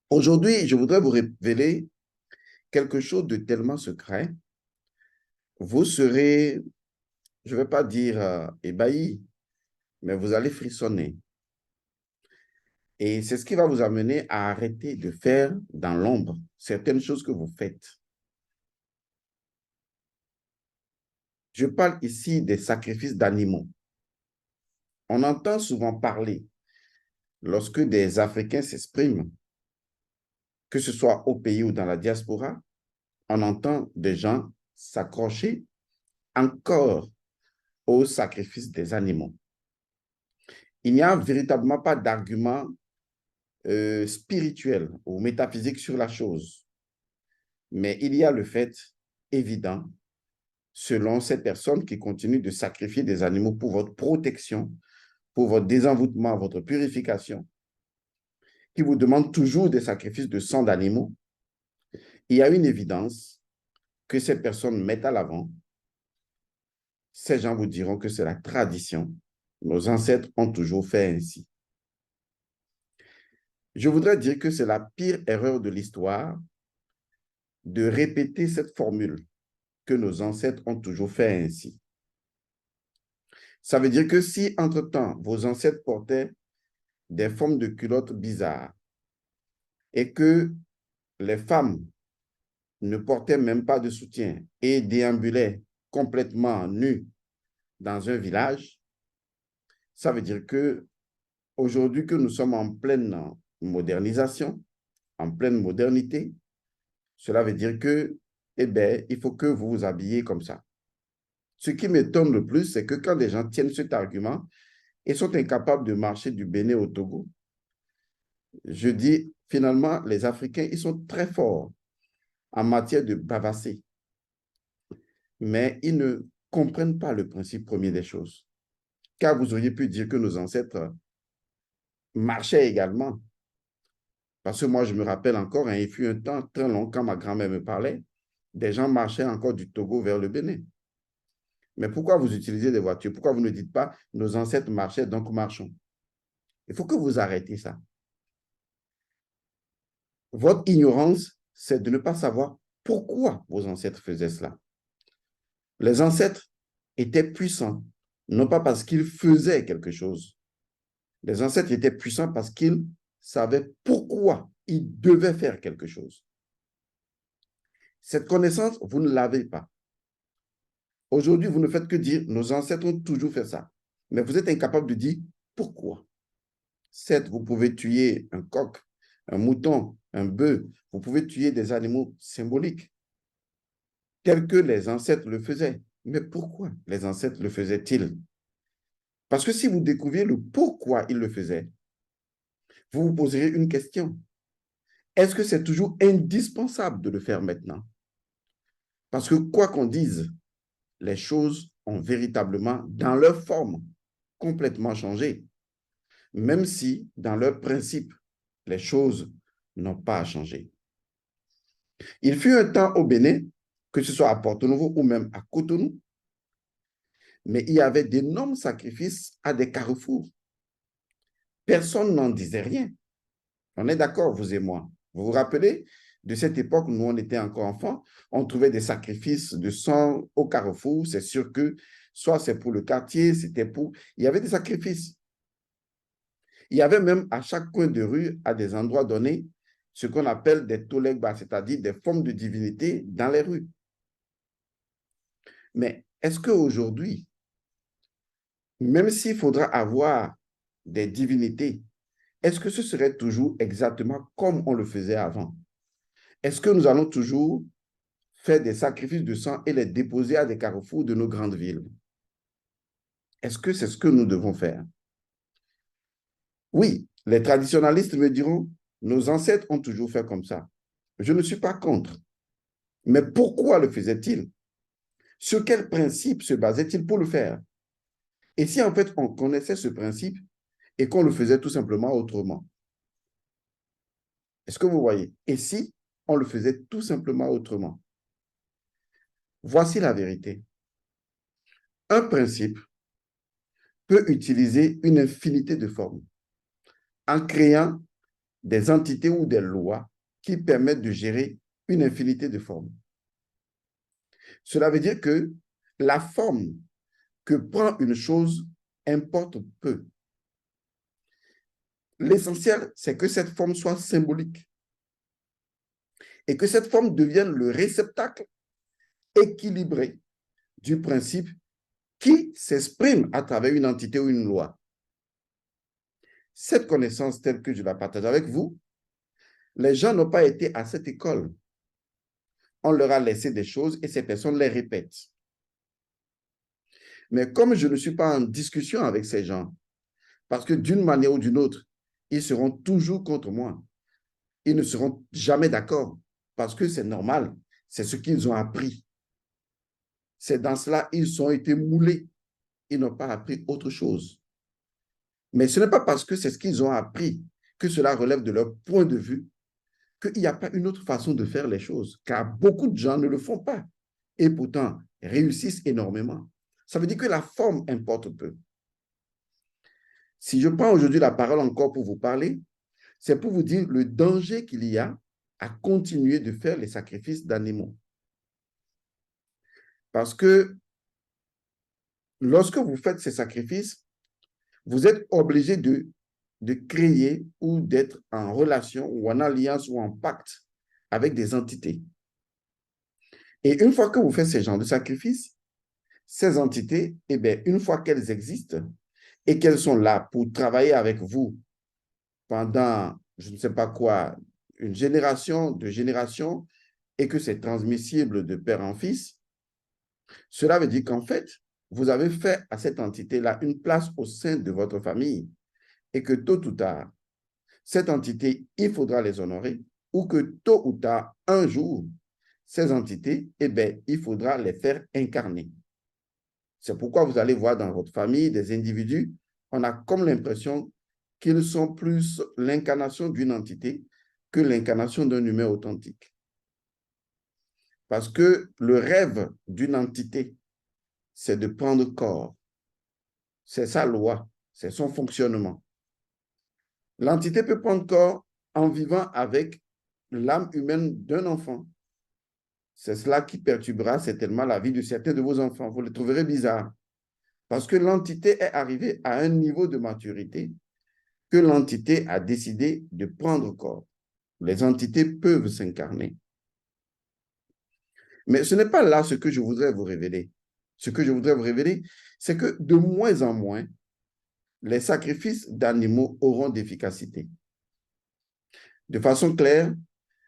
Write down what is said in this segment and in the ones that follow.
Aujourd'hui, je voudrais vous révéler quelque chose de tellement secret. Vous serez, je ne vais pas dire ébahi, mais vous allez frissonner. Et c'est ce qui va vous amener à arrêter de faire dans l'ombre certaines choses que vous faites. Je parle ici des sacrifices d'animaux. On entend souvent parler, lorsque des Africains s'expriment, que ce soit au pays ou dans la diaspora, on entend des gens s'accrocher encore au sacrifice des animaux. Il n'y a véritablement pas d'argument spirituel ou métaphysique sur la chose, mais il y a le fait évident, selon ces personnes qui continuent de sacrifier des animaux pour votre protection, pour votre désenvoûtement, votre purification, qui vous demandent toujours des sacrifices de sang d'animaux. Il y a une évidence que ces personnes mettent à l'avant. Ces gens vous diront que c'est la tradition. Nos ancêtres ont toujours fait ainsi. Je voudrais dire que c'est la pire erreur de l'histoire de répéter cette formule, que nos ancêtres ont toujours fait ainsi. Ça veut dire que si, entre-temps, vos ancêtres portaient des formes de culottes bizarres et que les femmes ne portaient même pas de soutien et déambulaient complètement nues dans un village, ça veut dire que aujourd'hui que nous sommes en pleine modernisation, en pleine modernité, cela veut dire que, eh bien, il faut que vous vous habillez comme ça. Ce qui m'étonne le plus, c'est que quand des gens tiennent cet argument et sont incapables de marcher du Bénin au Togo, je dis finalement, les Africains, ils sont très forts en matière de bavasser, mais ils ne comprennent pas le principe premier des choses. Car vous auriez pu dire que nos ancêtres marchaient également. Parce que moi, je me rappelle encore, hein, il fut un temps très long, quand ma grand-mère me parlait, des gens marchaient encore du Togo vers le Bénin. Mais pourquoi vous utilisez des voitures? Pourquoi vous ne dites pas nos ancêtres marchaient, donc marchons? Il faut que vous arrêtiez ça. Votre ignorance, c'est de ne pas savoir pourquoi vos ancêtres faisaient cela. Les ancêtres étaient puissants, non pas parce qu'ils faisaient quelque chose. Les ancêtres étaient puissants parce qu'ils savaient pourquoi ils devaient faire quelque chose. Cette connaissance, vous ne l'avez pas. Aujourd'hui, vous ne faites que dire nos ancêtres ont toujours fait ça. Mais vous êtes incapable de dire pourquoi. Certes, vous pouvez tuer un coq, un mouton, un bœuf, vous pouvez tuer des animaux symboliques, tels que les ancêtres le faisaient. Mais pourquoi les ancêtres le faisaient-ils? Parce que si vous découvriez le pourquoi ils le faisaient, vous vous poserez une question. Est-ce que c'est toujours indispensable de le faire maintenant? Parce que quoi qu'on dise, les choses ont véritablement, dans leur forme, complètement changé. Même si, dans leur principe, les choses n'ont pas changé. Il fut un temps au Bénin, que ce soit à Porto Novo ou même à Cotonou, mais il y avait d'énormes sacrifices à des carrefours. Personne n'en disait rien. On est d'accord, vous et moi. Vous vous rappelez de cette époque, nous, on était encore enfants, on trouvait des sacrifices de sang au carrefour. C'est sûr que soit c'est pour le quartier, c'était pour... Il y avait des sacrifices. Il y avait même à chaque coin de rue, à des endroits donnés, ce qu'on appelle des tolegba, c'est-à-dire des formes de divinité dans les rues. Mais est-ce qu'aujourd'hui, même s'il faudra avoir des divinités, est-ce que ce serait toujours exactement comme on le faisait avant? Est-ce que nous allons toujours faire des sacrifices de sang et les déposer à des carrefours de nos grandes villes? Est-ce que c'est ce que nous devons faire? Oui, les traditionalistes me diront, nos ancêtres ont toujours fait comme ça. Je ne suis pas contre. Mais pourquoi le faisaient-ils? Sur quel principe se basaient-ils pour le faire? Et si en fait on connaissait ce principe et qu'on le faisait tout simplement autrement? Est-ce que vous voyez? Et si on le faisait tout simplement autrement? Voici la vérité. Un principe peut utiliser une infinité de formes en créant des entités ou des lois qui permettent de gérer une infinité de formes. Cela veut dire que la forme que prend une chose importe peu. L'essentiel, c'est que cette forme soit symbolique et que cette forme devienne le réceptacle équilibré du principe qui s'exprime à travers une entité ou une loi. Cette connaissance telle que je la partage avec vous, les gens n'ont pas été à cette école. On leur a laissé des choses et ces personnes les répètent. Mais comme je ne suis pas en discussion avec ces gens, parce que d'une manière ou d'une autre, ils seront toujours contre moi. Ils ne seront jamais d'accord parce que c'est normal. C'est ce qu'ils ont appris. C'est dans cela ils ont été moulés. Ils n'ont pas appris autre chose. Mais ce n'est pas parce que c'est ce qu'ils ont appris que cela relève de leur point de vue qu'il n'y a pas une autre façon de faire les choses, car beaucoup de gens ne le font pas et pourtant réussissent énormément. Ça veut dire que la forme importe peu. Si je prends aujourd'hui la parole encore pour vous parler, c'est pour vous dire le danger qu'il y a à continuer de faire les sacrifices d'animaux. Parce que lorsque vous faites ces sacrifices, vous êtes obligé de créer ou d'être en relation ou en alliance ou en pacte avec des entités. Et une fois que vous faites ce genre de sacrifices, ces entités, eh bien, une fois qu'elles existent et qu'elles sont là pour travailler avec vous pendant, je ne sais pas quoi, une génération, deux générations, et que c'est transmissible de père en fils, cela veut dire qu'en fait, vous avez fait à cette entité-là une place au sein de votre famille et que tôt ou tard, cette entité, il faudra les honorer ou que tôt ou tard, un jour, ces entités, eh bien, il faudra les faire incarner. C'est pourquoi vous allez voir dans votre famille des individus, on a comme l'impression qu'ils sont plus l'incarnation d'une entité que l'incarnation d'un humain authentique. Parce que le rêve d'une entité, c'est de prendre corps. C'est sa loi, c'est son fonctionnement. L'entité peut prendre corps en vivant avec l'âme humaine d'un enfant. C'est cela qui perturbera certainement la vie de certains de vos enfants. Vous le trouverez bizarre. Parce que l'entité est arrivée à un niveau de maturité que l'entité a décidé de prendre corps. Les entités peuvent s'incarner. Mais ce n'est pas là ce que je voudrais vous révéler. Ce que je voudrais vous révéler, c'est que de moins en moins, les sacrifices d'animaux auront d'efficacité. De façon claire,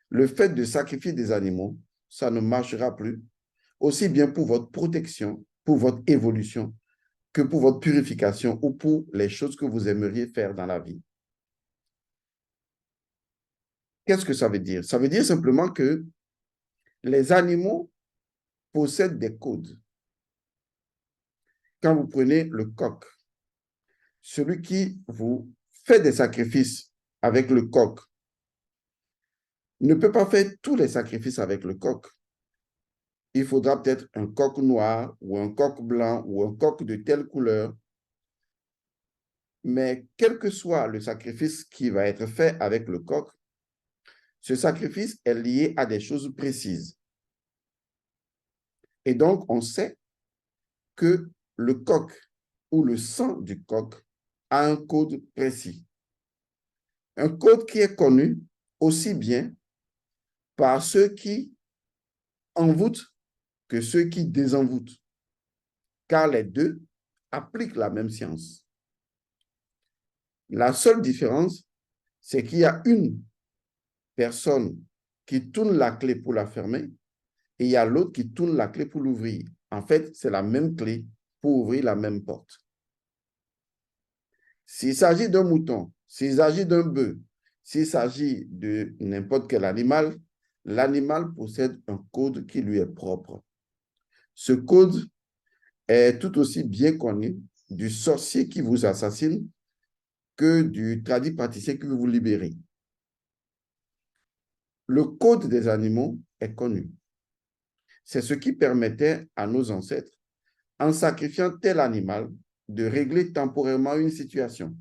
le fait de sacrifier des animaux, ça ne marchera plus, aussi bien pour votre protection, pour votre évolution, que pour votre purification ou pour les choses que vous aimeriez faire dans la vie. Qu'est-ce que ça veut dire? Ça veut dire simplement que les animaux possèdent des codes. Quand vous prenez le coq, celui qui vous fait des sacrifices avec le coq ne peut pas faire tous les sacrifices avec le coq. Il faudra peut-être un coq noir ou un coq blanc ou un coq de telle couleur. Mais quel que soit le sacrifice qui va être fait avec le coq, ce sacrifice est lié à des choses précises. Et donc, on sait que le coq ou le sang du coq a un code précis. Un code qui est connu aussi bien par ceux qui envoûtent que ceux qui désenvoûtent, car les deux appliquent la même science. La seule différence, c'est qu'il y a une personne qui tourne la clé pour la fermer et il y a l'autre qui tourne la clé pour l'ouvrir. En fait, c'est la même clé pour ouvrir la même porte. S'il s'agit d'un mouton, s'il s'agit d'un bœuf, s'il s'agit de n'importe quel animal, l'animal possède un code qui lui est propre. Ce code est tout aussi bien connu du sorcier qui vous assassine que du tradipraticien qui veut vous libérer. Le code des animaux est connu. C'est ce qui permettait à nos ancêtres, en sacrifiant tel animal, de régler temporairement une situation.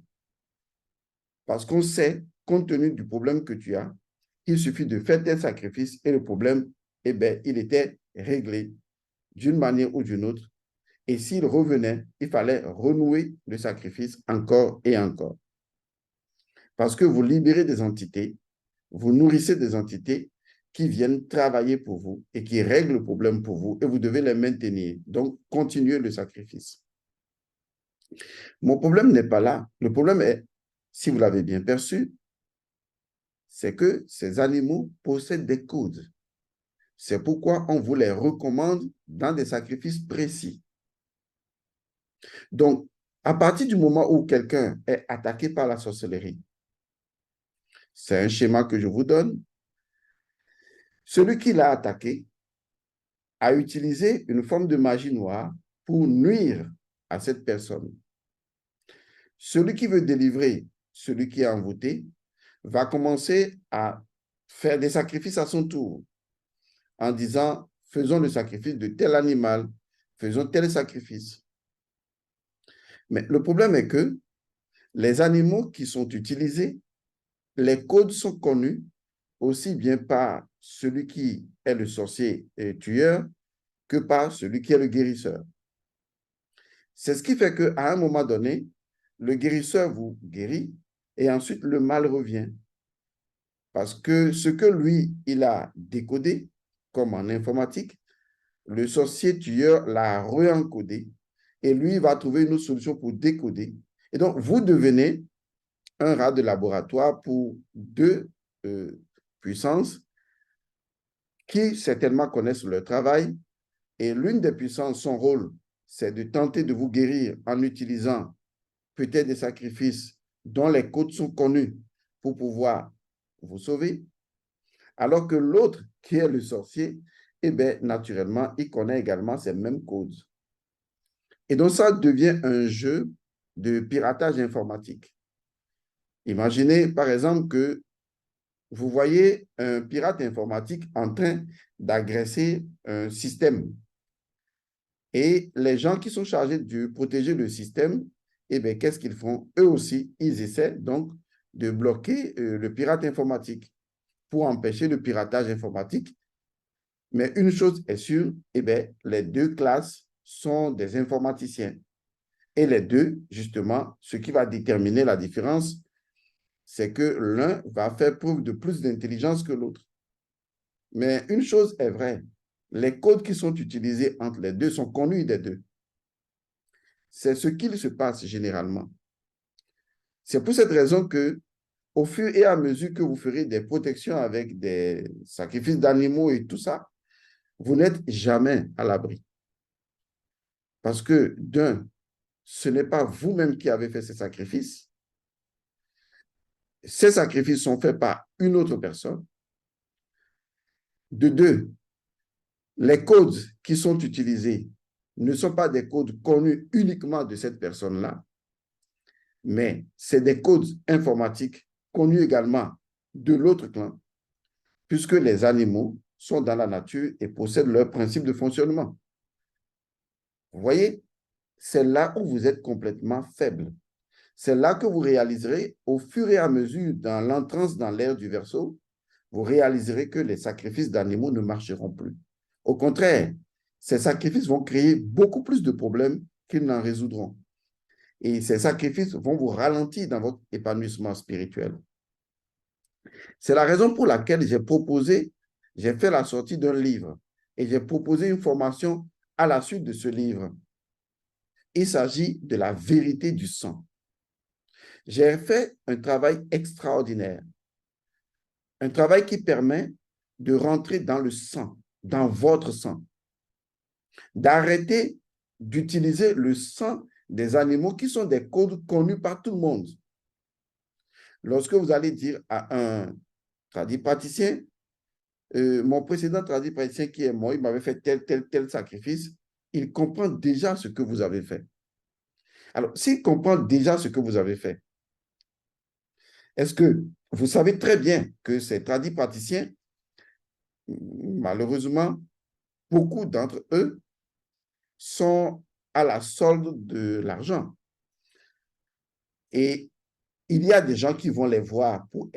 Parce qu'on sait compte tenu du problème que tu as, il suffit de faire tel sacrifice et le problème, eh bien, il était réglé d'une manière ou d'une autre. Et s'il revenait, il fallait renouer le sacrifice encore et encore. Parce que vous libérez des entités, vous nourrissez des entités qui viennent travailler pour vous et qui règlent le problème pour vous et vous devez les maintenir. Donc, continuez le sacrifice. Mon problème n'est pas là. Le problème est, si vous l'avez bien perçu, c'est que ces animaux possèdent des codes. C'est pourquoi on vous les recommande dans des sacrifices précis. Donc, à partir du moment où quelqu'un est attaqué par la sorcellerie, c'est un schéma que je vous donne. Celui qui l'a attaqué a utilisé une forme de magie noire pour nuire à cette personne. Celui qui veut délivrer celui qui est envoûté va commencer à faire des sacrifices à son tour en disant « faisons le sacrifice de tel animal, faisons tel sacrifice ». Mais le problème est que les animaux qui sont utilisés, les codes sont connus aussi bien par celui qui est le sorcier et tueur que par celui qui est le guérisseur. C'est ce qui fait qu'à un moment donné, le guérisseur vous guérit et ensuite le mal revient. Parce que ce que lui, il a décodé, comme en informatique, le sorcier tueur l'a re-encodé et lui va trouver une autre solution pour décoder. Et donc, vous devenez un rat de laboratoire pour deux puissances qui certainement connaissent leur travail. Et l'une des puissances, son rôle, c'est de tenter de vous guérir en utilisant peut-être des sacrifices dont les codes sont connus pour pouvoir vous sauver. Alors que l'autre, qui est le sorcier, eh bien, naturellement, il connaît également ces mêmes codes. Et donc, ça devient un jeu de piratage informatique. Imaginez, par exemple, que vous voyez un pirate informatique en train d'agresser un système. Et les gens qui sont chargés de protéger le système, eh bien, qu'est-ce qu'ils font? Eux aussi, ils essaient donc de bloquer le pirate informatique pour empêcher le piratage informatique. Mais une chose est sûre, eh bien, les deux classes sont des informaticiens. Et les deux, justement, ce qui va déterminer la différence, c'est que l'un va faire preuve de plus d'intelligence que l'autre. Mais une chose est vraie, les codes qui sont utilisés entre les deux sont connus des deux. C'est ce qu'il se passe généralement. C'est pour cette raison que, au fur et à mesure que vous ferez des protections avec des sacrifices d'animaux et tout ça, vous n'êtes jamais à l'abri. Parce que, d'un, ce n'est pas vous-même qui avez fait ces sacrifices. Ces sacrifices sont faits par une autre personne. De deux, les codes qui sont utilisés ne sont pas des codes connus uniquement de cette personne-là, mais c'est des codes informatiques connus également de l'autre clan, puisque les animaux sont dans la nature et possèdent leur principe de fonctionnement. Vous voyez, c'est là où vous êtes complètement faible. C'est là que vous réaliserez, au fur et à mesure dans l'entrance dans l'ère du Verseau, vous réaliserez que les sacrifices d'animaux ne marcheront plus. Au contraire, ces sacrifices vont créer beaucoup plus de problèmes qu'ils n'en résoudront. Et ces sacrifices vont vous ralentir dans votre épanouissement spirituel. C'est la raison pour laquelle j'ai fait la sortie d'un livre et j'ai proposé une formation à la suite de ce livre. Il s'agit de la vérité du sang. J'ai fait un travail extraordinaire, un travail qui permet de rentrer dans le sang, dans votre sang, d'arrêter d'utiliser le sang des animaux qui sont des codes connus par tout le monde. Lorsque vous allez dire à un tradipraticien, mon précédent tradipraticien qui est mort, il m'avait fait tel sacrifice, il comprend déjà ce que vous avez fait. Alors, s'il comprend déjà ce que vous avez fait, est-ce que vous savez très bien que ces tradipraticiens, malheureusement, beaucoup d'entre eux sont à la solde de l'argent. Et il y a des gens qui vont les voir pour